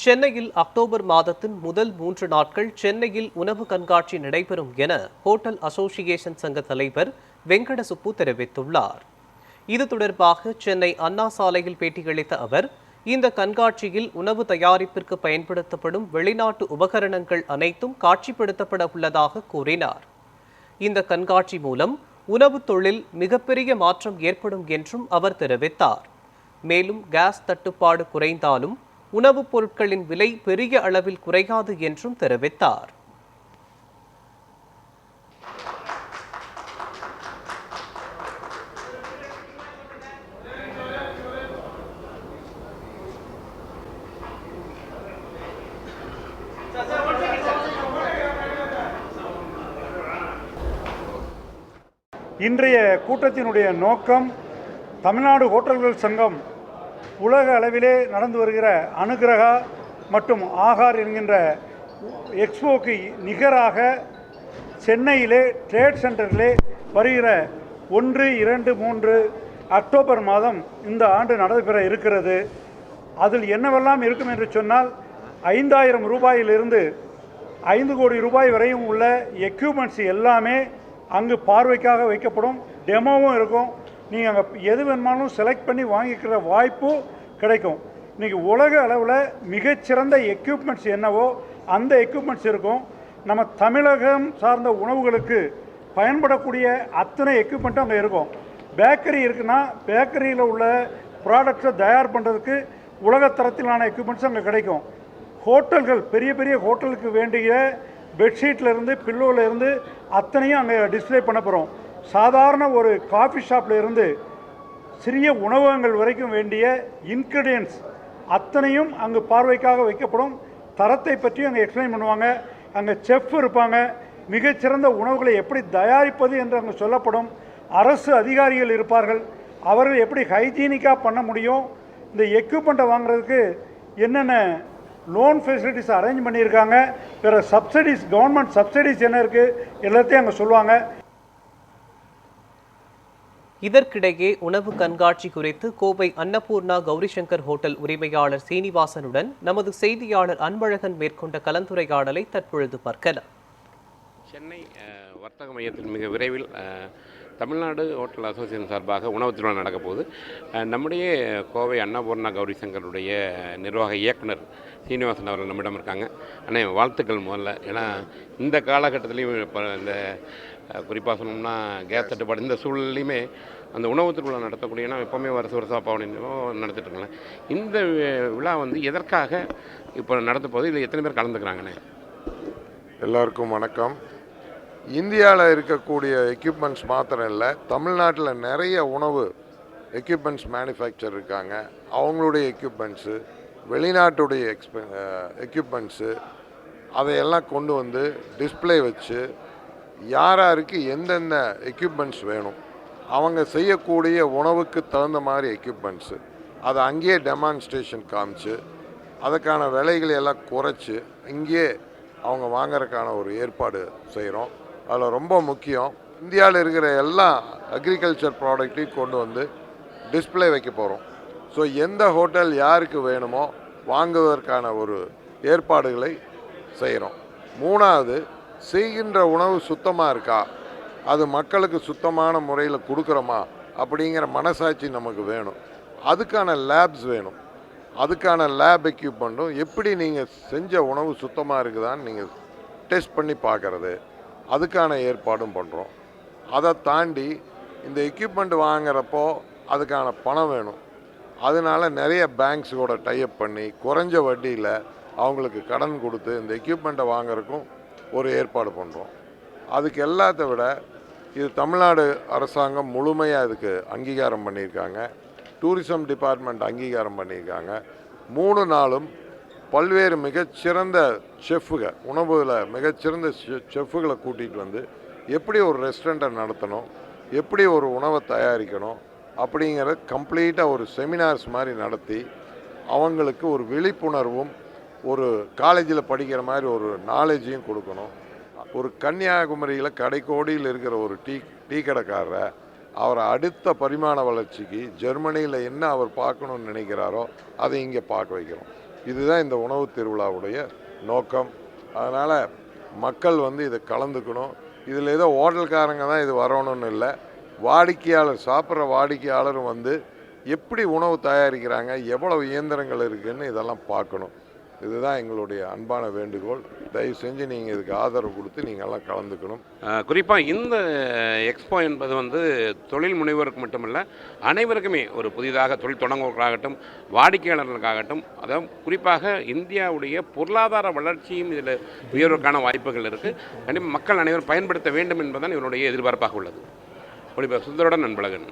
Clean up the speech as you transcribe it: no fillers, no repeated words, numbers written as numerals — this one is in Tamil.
சென்னையில் அக்டோபர் மாதத்தின் முதல் 3 நாட்கள் சென்னையில் உணவு கண்காட்சி நடைபெறும் என ஹோட்டல் அசோசியேஷன் சங்க தலைவர் வெங்கடசுப்பு தெரிவித்துள்ளார். இது தொடர்பாக சென்னை அண்ணா சாலையில் பேட்டியளித்த அவர், இந்த கண்காட்சியில் உணவு தயாரிப்பிற்கு பயன்படுத்தப்படும் வெளிநாட்டு உபகரணங்கள் அனைத்தும் காட்சிப்படுத்தப்பட உள்ளதாக கூறினார். இந்த கண்காட்சி மூலம் உணவு தொழில் மிகப்பெரிய மாற்றம் ஏற்படும் என்றும் அவர் தெரிவித்தார். மேலும் கேஸ் தட்டுப்பாடு குறைந்தாலும் உணவுப் பொருட்களின் விலை பெரிய அளவில் குறையாது என்றும் தெரிவித்தார். இன்றைய கூட்டத்தினுடைய நோக்கம், தமிழ்நாடு ஹோட்டல்கள் சங்கம் உலக அளவிலே நடந்து வருகிற அனுகிரகா மற்றும் ஆகார் என்கின்ற எக்ஸ்போக்கு நிகராக சென்னையிலே ட்ரேட் சென்டரிலே வருகிற 1, 2, 3 அக்டோபர் மாதம் இந்த ஆண்டு நடைபெற இருக்கிறது. அதில் என்னவெல்லாம் இருக்கும் என்று சொன்னால், 5,000 ரூபாயிலிருந்து 5 கோடி ரூபாய் வரையும் உள்ள எக்யூப்மெண்ட்ஸ் எல்லாமே அங்கு பார்வைக்காக வைக்கப்படும். டெமோவும் இருக்கும். நீங்கள் அங்கே எது வேணுமாலும் செலக்ட் பண்ணி வாங்கிக்கிற வாய்ப்பு கிடைக்கும். இன்றைக்கி உலக அளவில் மிகச்சிறந்த எக்யூப்மெண்ட்ஸ் என்னவோ அந்த எக்யூப்மெண்ட்ஸ் இருக்கும். நம்ம தமிழகம் சார்ந்த உணவுகளுக்கு பயன்படக்கூடிய அத்தனை எக்யூப்மெண்ட்டும் அங்கே இருக்கும். பேக்கரி இருக்குன்னா பேக்கரியில் உள்ள ப்ராடக்ட்ஸை தயார் பண்ணுறதுக்கு உலகத்தரத்திலான எக்யூப்மெண்ட்ஸ் அங்கே கிடைக்கும். ஹோட்டல்கள், பெரிய பெரிய ஹோட்டலுக்கு வேண்டிய பெட்ஷீட்லேருந்து பில்லோலேருந்து அத்தனையும் அங்கே டிஸ்பிளே பண்ண போகிறோம். சாதாரண ஒரு காஃபி ஷாப்பில் இருந்து சிறிய உணவகங்கள் வரைக்கும் வேண்டிய இன்க்ரீடியன்ட்ஸ் அத்தனையும் அங்கு பார்வைக்காக வைக்கப்படும். தரத்தை பற்றி அங்கே எக்ஸ்பிளைன் பண்ணுவாங்க. அங்கே செஃப் இருப்பாங்க. மிகச்சிறந்த உணவுகளை எப்படி தயாரிப்பது என்று அங்கே சொல்லப்படும். அரசு அதிகாரிகள் இருப்பார்கள். அவர்கள் எப்படி ஹைஜீனிக்காக பண்ண முடியும், இந்த எக்யூப்மெண்ட்டை வாங்குறதுக்கு என்னென்ன லோன் ஃபெசிலிட்டிஸ் அரேஞ்ச் பண்ணியிருக்காங்க, வேறு சப்சிடிஸ், கவர்மெண்ட் சப்சிடிஸ் என்ன இருக்குது, எல்லாத்தையும் அங்கே சொல்லுவாங்க. இதற்கிடையே உணவு கண்காட்சி குறித்து கோவை அன்னபூர்ணா கௌரிசங்கர் ஹோட்டல் உரிமையாளர் சீனிவாசனுடன் நமது செய்தியாளர் அன்பழகன் மேற்கொண்ட கலந்துரையாடலை தற்பொழுது பார்க்கலாம். சென்னை வர்த்தக மையத்தில் மிக விரைவில் தமிழ்நாடு ஹோட்டல் அசோசியேஷன் சார்பாக உணவு திருவிழா நடக்க போகுது. நம்முடைய கோவை அன்னபூர்ணா கௌரிசங்கருடைய நிர்வாக இயக்குனர் சீனிவாசன் அவர்கள் நம்மிடம் இருக்காங்க. ஆனால் வாழ்த்துக்கள் முதல்ல. ஏன்னா இந்த காலகட்டத்திலையும் இப்போ இந்த குறிப்பாக சொல்லணும்னா கேஸ் தட்டுப்பாடு இந்த சூழலையுமே அந்த உணவு திருவிழா நடத்தக்கூடியனா எப்போவுமே வருஷம் பாவனையோ நடத்திட்டுருக்காங்க. இந்த விழா வந்து எதற்காக இப்போ நடத்த போது, இதில் எத்தனை பேர் கலந்துக்கிறாங்கண்ணே? எல்லாருக்கும் வணக்கம். இந்தியாவில் இருக்கக்கூடிய எக்யூப்மெண்ட்ஸ் மாத்திரம் இல்லை, தமிழ்நாட்டில் நிறைய உணவு எக்யூப்மெண்ட்ஸ் மேனுஃபேக்சர் இருக்காங்க. அவங்களுடைய எக்யூப்மெண்ட்ஸு, வெளிநாட்டுடைய எக்யூப்மெண்ட்ஸு அதையெல்லாம் கொண்டு வந்து டிஸ்பிளே வச்சு யாருக்கு எந்தெந்த எக்யூப்மெண்ட்ஸ் வேணும், அவங்க செய்யக்கூடிய உணவுக்கு தகுந்த மாதிரி எக்யூப்மெண்ட்ஸு அதை அங்கேயே டெமான்ஸ்ட்ரேஷன் காமிச்சு அதுக்கான விலைகளை எல்லாம் குறைச்சி இங்கேயே அவங்க வாங்கறதுக்கான ஒரு ஏற்பாடு செய்கிறோம். அதில் ரொம்ப முக்கியம், இந்தியாவில் இருக்கிற எல்லா அக்ரிகல்ச்சர் ப்ராடக்ட்டையும் கொண்டு வந்து டிஸ்பிளே வைக்க போகிறோம். ஸோ எந்த ஹோட்டல் யாருக்கு வேணுமோ வாங்குவதற்கான ஒரு ஏற்பாடுகளை செய்கிறோம். 3வது, செய்கின்ற உணவு சுத்தமாக இருக்கா, அது மக்களுக்கு சுத்தமான முறையில் கொடுக்குறோமா அப்படிங்கிற மனசாட்சி நமக்கு வேணும். அதுக்கான லேப்ஸ் வேணும். அதுக்கான லேப் எக்யூப்மெண்ட்டும், எப்படி நீங்கள் செஞ்ச உணவு சுத்தமாக இருக்குதான்னு நீங்கள் டெஸ்ட் பண்ணி பார்க்குறது, அதுக்கான ஏற்பாடும் பண்ணுறோம். அதை தாண்டி இந்த எக்யூப்மெண்ட் வாங்குறப்போ அதுக்கான பணம் வேணும். அதனால நிறைய பேங்க்ஸோட டைப் பண்ணி குறைஞ்ச வட்டியில் அவங்களுக்கு கடன் கொடுத்து இந்த எக்யூப்மெண்ட்டை வாங்குறதுக்கும் ஒரு ஏற்பாடு பண்ணுறோம். அதுக்கு எல்லாத்த விட இது தமிழ்நாடு அரசாங்கம் முழுமையாக இதுக்கு அங்கீகாரம் பண்ணியிருக்காங்க. டூரிசம் டிபார்ட்மெண்ட் அங்கீகாரம் பண்ணியிருக்காங்க. 3 நாளும் பல்வேறு மிகச்சிறந்த செஃப்புகள், உணவுல மிகச்சிறந்த செஃப்புகளை கூட்டிகிட்டு வந்து எப்படி ஒரு ரெஸ்டாரண்ட்டை நடத்தணும், எப்படி ஒரு உணவை தயாரிக்கணும் அப்படிங்கிற கம்ப்ளீட்டாக ஒரு செமினார்ஸ் மாதிரி நடத்தி அவங்களுக்கு ஒரு விழிப்புணர்வும் ஒரு காலேஜில் படிக்கிற மாதிரி ஒரு நாலேஜையும் கொடுக்கணும். ஒரு கன்னியாகுமரியில் கடைக்கோடியில் இருக்கிற ஒரு டீ கடைக்காரரை அவரை அடுத்த பரிமாண வளர்ச்சிக்கு ஜெர்மனியில் என்ன அவர் பார்க்கணுன்னு நினைக்கிறாரோ அதை இங்கே பார்க்க வைக்கிறோம். இதுதான் இந்த உணவு திருவிழாவுடைய நோக்கம். அதனால் மக்கள் இதை கலந்துக்கணும். இதில் ஏதோ ஹோட்டல்காரங்க தான் இது வரணும்னு இல்லை, வாடிக்கையாளர் சாப்பிட்ற வாடிக்கையாளரும் எப்படி உணவு தயாரிக்கிறாங்க, எவ்வளவு இயந்திரங்கள் இருக்குதுன்னு இதெல்லாம் பார்க்கணும். இதுதான் எங்களுடைய அன்பான வேண்டுகோள். தயவு செஞ்சு நீங்கள் இதுக்கு ஆதரவு கொடுத்து நீங்கள் எல்லாம் கலந்துக்கணும். குறிப்பாக இந்த எக்ஸ்போ என்பது தொழில் முனைவோருக்கு மட்டுமல்ல, அனைவருக்குமே ஒரு புதிதாக தொழில் தொடங்குவதற்காகட்டும், வாடிக்கையாளர்களுக்காகட்டும், அதாவது குறிப்பாக இந்தியாவுடைய பொருளாதார வளர்ச்சியும் இதில் உயர்வுக்கான வாய்ப்புகள் இருக்குது. கண்டிப்பாக மக்கள் அனைவரும் பயன்படுத்த வேண்டும் என்பதுதான் இவருடைய எதிர்பார்ப்பாக உள்ளது. ஒளிபரப்பு சுந்தருடன் அன்பழகன்.